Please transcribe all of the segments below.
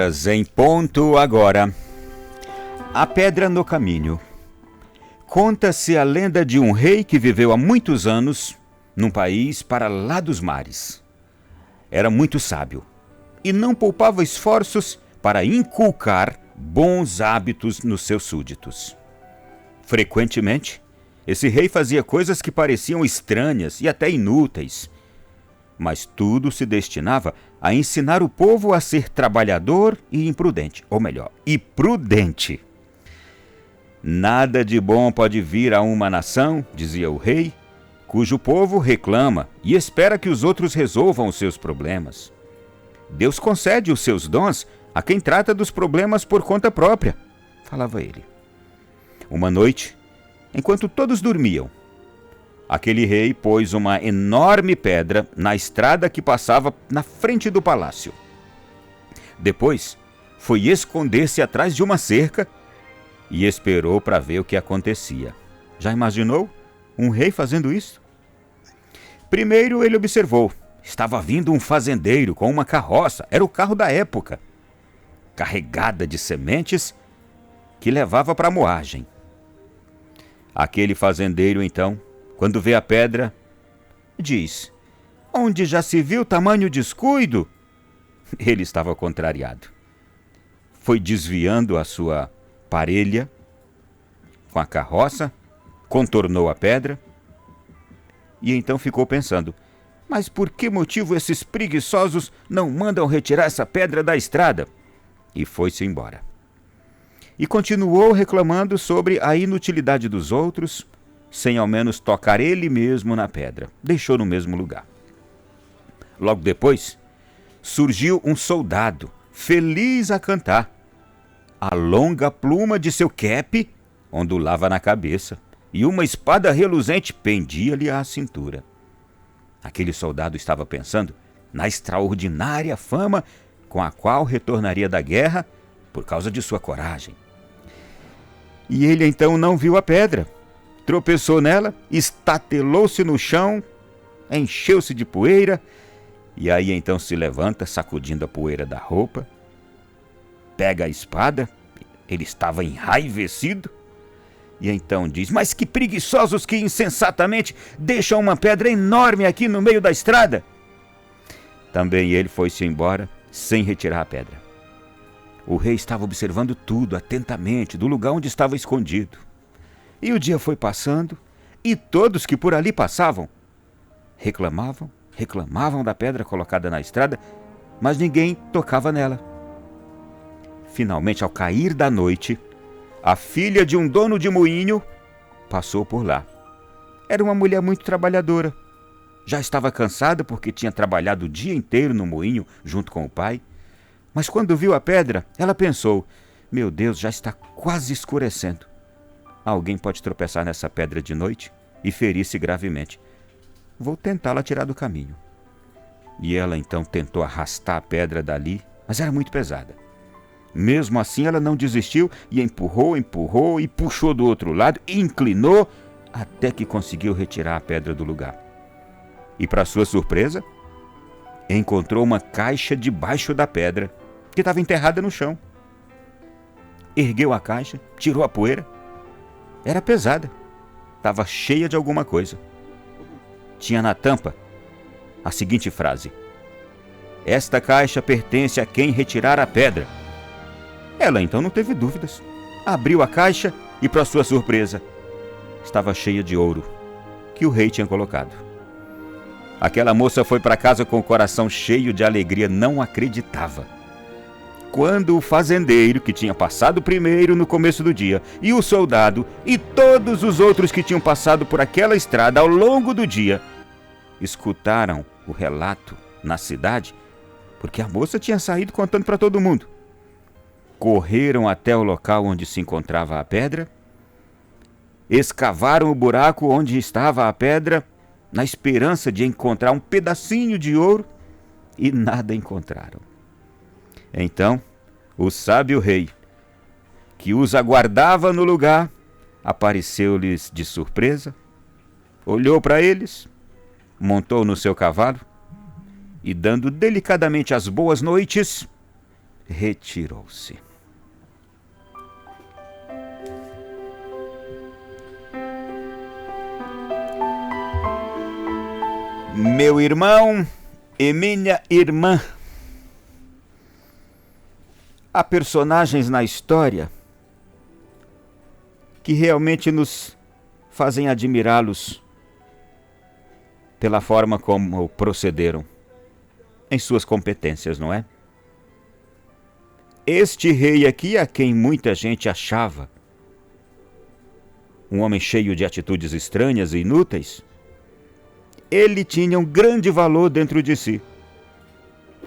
Em ponto agora. A pedra no caminho. Conta-se a lenda de um rei que viveu há muitos anos num país para lá dos mares. Era muito sábio e não poupava esforços para inculcar bons hábitos nos seus súditos. Frequentemente, esse rei fazia coisas que pareciam estranhas e até inúteis, mas tudo se destinava a ensinar o povo a ser trabalhador e imprudente, ou melhor, e prudente. Nada de bom pode vir a uma nação, dizia o rei, cujo povo reclama e espera que os outros resolvam os seus problemas. Deus concede os seus dons a quem trata dos problemas por conta própria, falava ele. Uma noite, enquanto todos dormiam, aquele rei pôs uma enorme pedra na estrada que passava na frente do palácio. Depois, foi esconder-se atrás de uma cerca e esperou para ver o que acontecia. Já imaginou um rei fazendo isso? Primeiro ele observou. Estava vindo um fazendeiro com uma carroça, era o carro da época, carregada de sementes que levava para a moagem. Aquele fazendeiro, então, quando vê a pedra, diz: "Onde já se viu tamanho descuido?" Ele estava contrariado. Foi desviando a sua parelha com a carroça, contornou a pedra e então ficou pensando: mas por que motivo esses preguiçosos não mandam retirar essa pedra da estrada? E foi-se embora. E continuou reclamando sobre a inutilidade dos outros, sem ao menos tocar ele mesmo na pedra. Deixou no mesmo lugar. Logo depois, surgiu um soldado, feliz a cantar. A longa pluma de seu cap ondulava na cabeça, e uma espada reluzente pendia-lhe à cintura. Aquele soldado estava pensando na extraordinária fama com a qual retornaria da guerra por causa de sua coragem. E ele então não viu a pedra. Tropeçou nela, estatelou-se no chão, encheu-se de poeira, e aí então se levanta, sacudindo a poeira da roupa, pega a espada, ele estava enraivecido, e então diz: mas que preguiçosos que insensatamente deixam uma pedra enorme aqui no meio da estrada. Também ele foi-se embora, sem retirar a pedra. O rei estava observando tudo atentamente, do lugar onde estava escondido. E o dia foi passando, e todos que por ali passavam reclamavam da pedra colocada na estrada, mas ninguém tocava nela. Finalmente, ao cair da noite, a filha de um dono de moinho passou por lá. Era uma mulher muito trabalhadora. Já estava cansada porque tinha trabalhado o dia inteiro no moinho junto com o pai. Mas quando viu a pedra, ela pensou: meu Deus, já está quase escurecendo. Alguém pode tropeçar nessa pedra de noite e ferir-se gravemente. Vou tentá-la tirar do caminho. E ela então tentou arrastar a pedra dali, mas era muito pesada. Mesmo assim, ela não desistiu e empurrou e puxou do outro lado e inclinou até que conseguiu retirar a pedra do lugar. E para sua surpresa, encontrou uma caixa debaixo da pedra que estava enterrada no chão. Ergueu a caixa, tirou a poeira. Era pesada, estava cheia de alguma coisa. Tinha na tampa a seguinte frase: "Esta caixa pertence a quem retirar a pedra." Ela então não teve dúvidas. Abriu a caixa e, para sua surpresa, estava cheia de ouro que o rei tinha colocado. Aquela moça foi para casa com o coração cheio de alegria, não acreditava. Quando o fazendeiro, que tinha passado primeiro no começo do dia, e o soldado, e todos os outros que tinham passado por aquela estrada ao longo do dia, escutaram o relato na cidade, porque a moça tinha saído contando para todo mundo, correram até o local onde se encontrava a pedra, escavaram o buraco onde estava a pedra, na esperança de encontrar um pedacinho de ouro, e nada encontraram. Então, o sábio rei, que os aguardava no lugar, apareceu-lhes de surpresa, olhou para eles, montou no seu cavalo e, dando delicadamente as boas noites, retirou-se. Meu irmão e minha irmã, há personagens na história que realmente nos fazem admirá-los pela forma como procederam em suas competências, não é? Este rei aqui, a quem muita gente achava um homem cheio de atitudes estranhas e inúteis, ele tinha um grande valor dentro de si.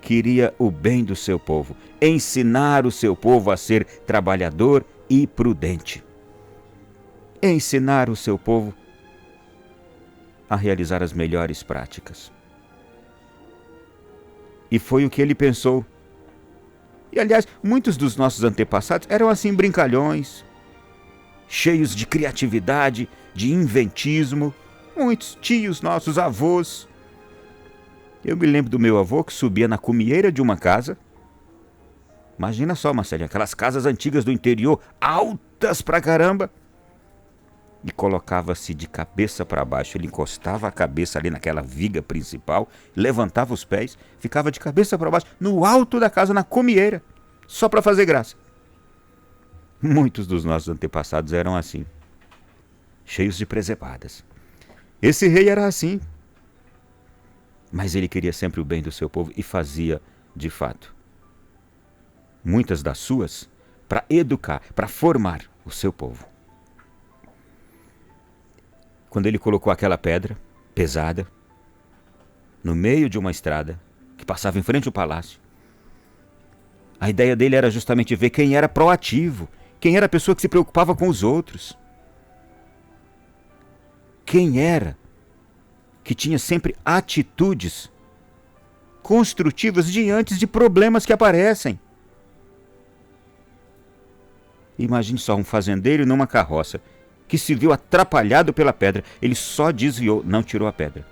Queria o bem do seu povo, ensinar o seu povo a ser trabalhador e prudente. Ensinar o seu povo a realizar as melhores práticas. E foi o que ele pensou. E, aliás, muitos dos nossos antepassados eram assim brincalhões, cheios de criatividade, de inventismo. Muitos tios nossos, avós. Eu me lembro do meu avô que subia na cumieira de uma casa. Imagina só, Marcelinho, aquelas casas antigas do interior, altas pra caramba. E colocava-se de cabeça para baixo. Ele encostava a cabeça ali naquela viga principal, levantava os pés, ficava de cabeça para baixo, no alto da casa, na cumieira, só para fazer graça. Muitos dos nossos antepassados eram assim, cheios de presepadas. Esse rei era assim, mas ele queria sempre o bem do seu povo e fazia, de fato, muitas das suas para educar, para formar o seu povo. Quando ele colocou aquela pedra pesada no meio de uma estrada que passava em frente ao palácio, a ideia dele era justamente ver quem era proativo, quem era a pessoa que se preocupava com os outros. Quem era que tinha sempre atitudes construtivas diante de problemas que aparecem. Imagine só um fazendeiro numa carroça que se viu atrapalhado pela pedra. Ele só desviou, não tirou a pedra.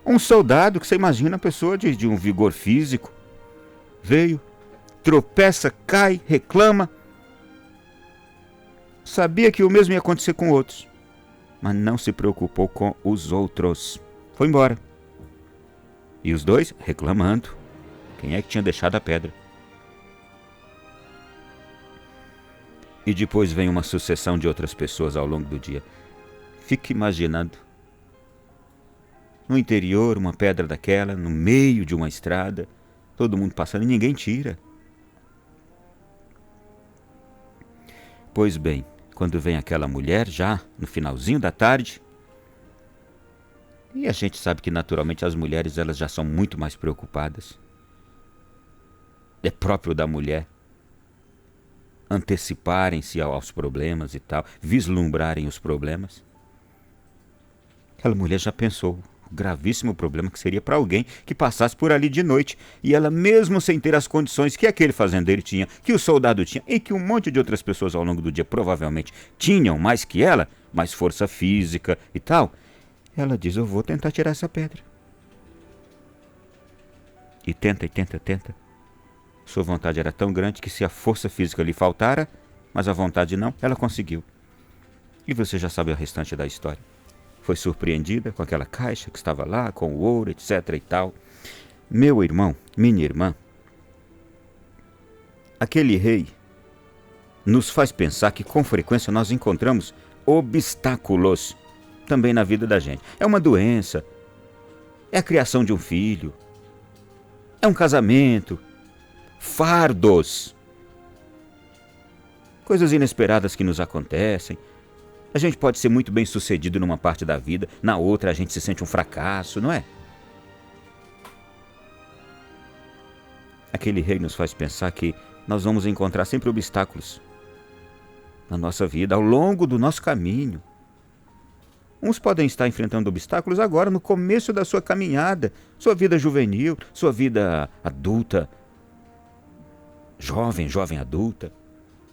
Um soldado, que você imagina, a pessoa de um vigor físico, veio, tropeça, cai, reclama. Sabia que o mesmo ia acontecer com outros, mas não se preocupou com os outros. Foi embora. E os dois reclamando. Quem é que tinha deixado a pedra? E depois vem uma sucessão de outras pessoas ao longo do dia. Fique imaginando. No interior, uma pedra daquela, no meio de uma estrada, todo mundo passando e ninguém tira. Pois bem, quando vem aquela mulher, já no finalzinho da tarde, e a gente sabe que naturalmente as mulheres elas já são muito mais preocupadas. É próprio da mulher anteciparem-se aos problemas e tal, vislumbrarem os problemas. Aquela mulher já pensou o gravíssimo problema que seria para alguém que passasse por ali de noite, e ela mesmo sem ter as condições que aquele fazendeiro tinha, que o soldado tinha, e que um monte de outras pessoas ao longo do dia provavelmente tinham mais que ela, mais força física e tal, ela diz: eu vou tentar tirar essa pedra. E tenta, e tenta, tenta. Sua vontade era tão grande que se a força física lhe faltara, mas a vontade não, ela conseguiu. E você já sabe o restante da história. Foi surpreendida com aquela caixa que estava lá, com o ouro, etc. e tal. Meu irmão, minha irmã, aquele rei nos faz pensar que com frequência nós encontramos obstáculos também na vida da gente. É uma doença, é a criação de um filho, é um casamento, fardos, coisas inesperadas que nos acontecem. A gente pode ser muito bem sucedido numa parte da vida, na outra a gente se sente um fracasso, não é? Aquele rei nos faz pensar que nós vamos encontrar sempre obstáculos na nossa vida, ao longo do nosso caminho. Uns podem estar enfrentando obstáculos agora, no começo da sua caminhada, sua vida juvenil, sua vida adulta, jovem adulta.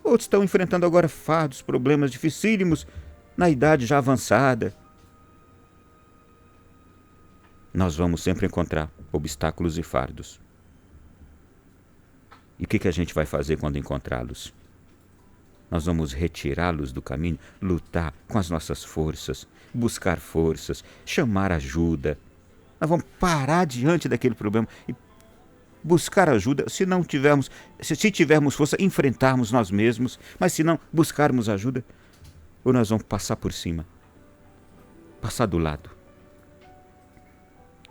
Outros estão enfrentando agora fardos, problemas dificílimos, na idade já avançada. Nós vamos sempre encontrar obstáculos e fardos. E o que a gente vai fazer quando encontrá-los? Nós vamos retirá-los do caminho, lutar com as nossas forças, buscar forças, chamar ajuda. Nós vamos parar diante daquele problema e buscar ajuda. Se tivermos força, enfrentarmos nós mesmos, mas se não, buscarmos ajuda, ou nós vamos passar por cima, passar do lado.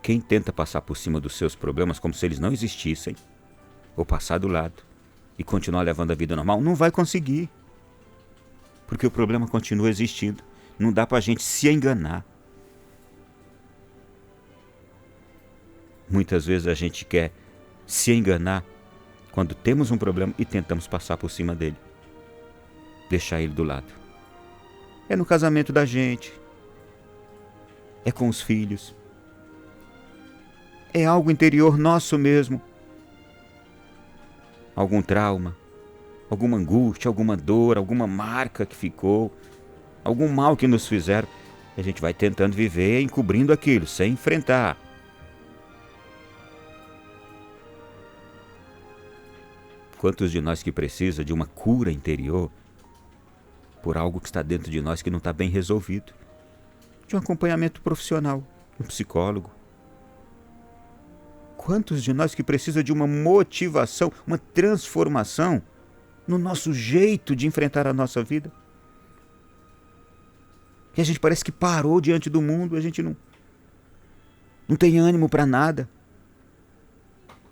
Quem tenta passar por cima dos seus problemas como se eles não existissem, ou passar do lado e continuar levando a vida normal, não vai conseguir. Porque o problema continua existindo. Não dá para a gente se enganar. Muitas vezes a gente quer se enganar quando temos um problema e tentamos passar por cima dele. Deixar ele do lado. É no casamento da gente. É com os filhos. É algo interior nosso mesmo. Algum trauma, alguma angústia, alguma dor, alguma marca que ficou, algum mal que nos fizeram. A gente vai tentando viver encobrindo aquilo, sem enfrentar. Quantos de nós que precisa de uma cura interior por algo que está dentro de nós que não está bem resolvido? De um acompanhamento profissional, de um psicólogo. Quantos de nós que precisa de uma motivação, uma transformação no nosso jeito de enfrentar a nossa vida? Que a gente parece que parou diante do mundo, a gente não tem ânimo para nada.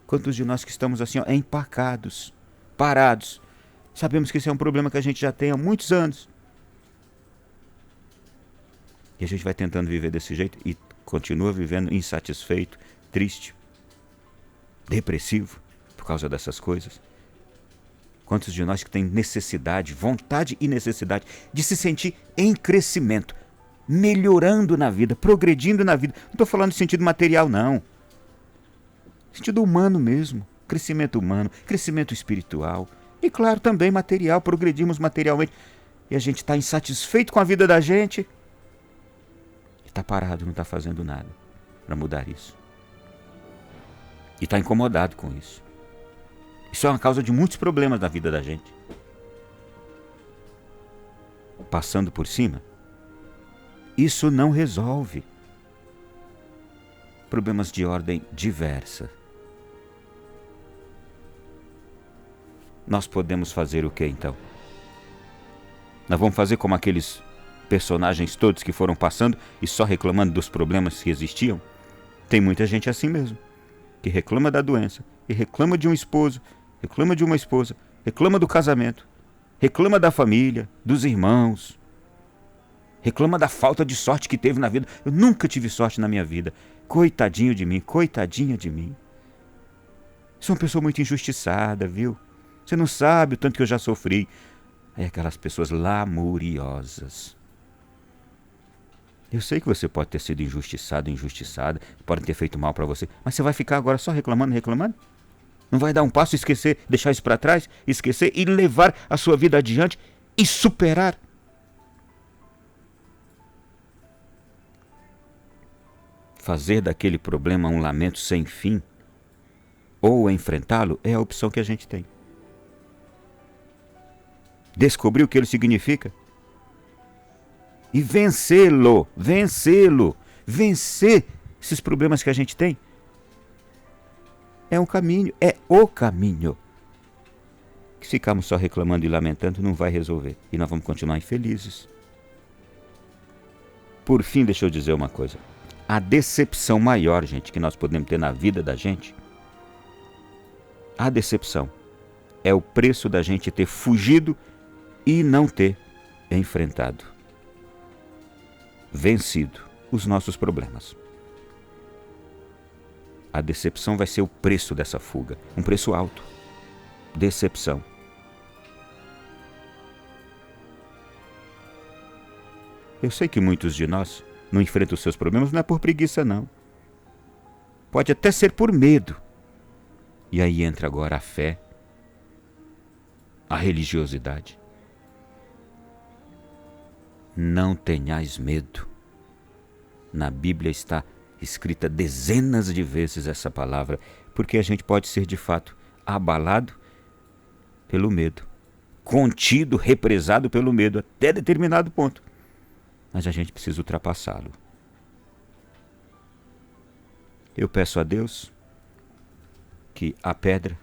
Quantos de nós que estamos assim, empacados, parados? Sabemos que esse é um problema que a gente já tem há muitos anos. E a gente vai tentando viver desse jeito e continua vivendo insatisfeito, triste, depressivo por causa dessas coisas. Quantos de nós que têm necessidade, vontade e necessidade de se sentir em crescimento, melhorando na vida, progredindo na vida. Não estou falando de sentido material, não. Sentido humano mesmo. Crescimento humano, crescimento espiritual. E claro, também material, progredimos materialmente. E a gente está insatisfeito com a vida da gente. E está parado, não está fazendo nada para mudar isso. E está incomodado com isso. Isso é uma causa de muitos problemas na vida da gente. Passando por cima, isso não resolve. Problemas de ordem diversa. Nós podemos fazer o que então? Nós vamos fazer como aqueles personagens todos que foram passando e só reclamando dos problemas que existiam? Tem muita gente assim mesmo, que reclama da doença, e reclama de um esposo, reclama de uma esposa, reclama do casamento, reclama da família, dos irmãos, reclama da falta de sorte que teve na vida. Eu nunca tive sorte na minha vida. Coitadinho de mim, coitadinha de mim. Sou uma pessoa muito injustiçada, viu? Você não sabe o tanto que eu já sofri. É aquelas pessoas lamuriosas. Eu sei que você pode ter sido injustiçado, injustiçada, pode ter feito mal para você, mas você vai ficar agora só reclamando, reclamando? Não vai dar um passo e esquecer, deixar isso para trás, esquecer e levar a sua vida adiante e superar? Fazer daquele problema um lamento sem fim ou enfrentá-lo é a opção que a gente tem. Descobrir o que ele significa e vencê-lo, vencer esses problemas que a gente tem. É um caminho, é o caminho. Que ficarmos só reclamando e lamentando não vai resolver. E nós vamos continuar infelizes. Por fim, deixa eu dizer uma coisa. A decepção maior, gente, que nós podemos ter na vida da gente, a decepção é o preço da gente ter fugido e não ter enfrentado, vencido os nossos problemas. A decepção vai ser o preço dessa fuga, um preço alto. Decepção. Eu sei que muitos de nós não enfrentam os seus problemas, não é por preguiça, não. Pode até ser por medo. E aí entra agora a fé, a religiosidade. Não tenhais medo. Na Bíblia está escrita dezenas de vezes essa palavra, porque a gente pode ser de fato abalado, pelo medo, contido, represado pelo medo até determinado ponto. Mas a gente precisa ultrapassá-lo. Eu peço a Deus que a pedra,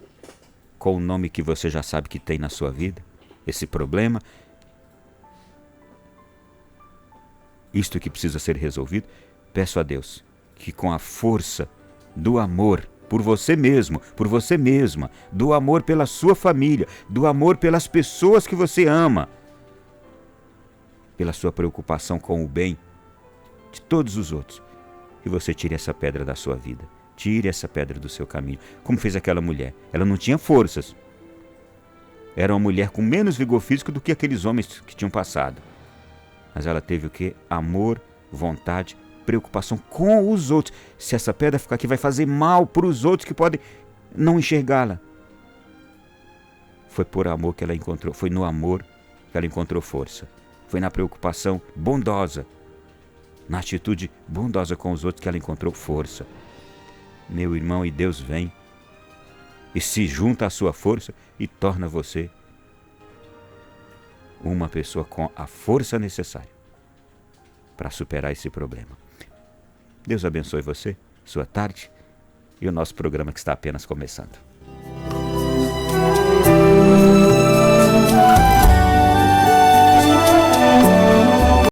com o nome que você já sabe que tem na sua vida, esse problema, isto que precisa ser resolvido, peço a Deus que com a força do amor por você mesmo, por você mesma, do amor pela sua família, do amor pelas pessoas que você ama, pela sua preocupação com o bem de todos os outros, que você tire essa pedra da sua vida, tire essa pedra do seu caminho, como fez aquela mulher. Ela não tinha forças, era uma mulher com menos vigor físico do que aqueles homens que tinham passado, mas ela teve o quê? Amor, vontade, preocupação com os outros. Se essa pedra ficar aqui, vai fazer mal para os outros que podem não enxergá-la. Foi por amor que ela encontrou, foi no amor que ela encontrou força. Foi na preocupação bondosa, na atitude bondosa com os outros que ela encontrou força. Meu irmão, e Deus vem e se junta à sua força e torna você uma pessoa com a força necessária para superar esse problema. Deus abençoe você, sua tarde e o nosso programa que está apenas começando.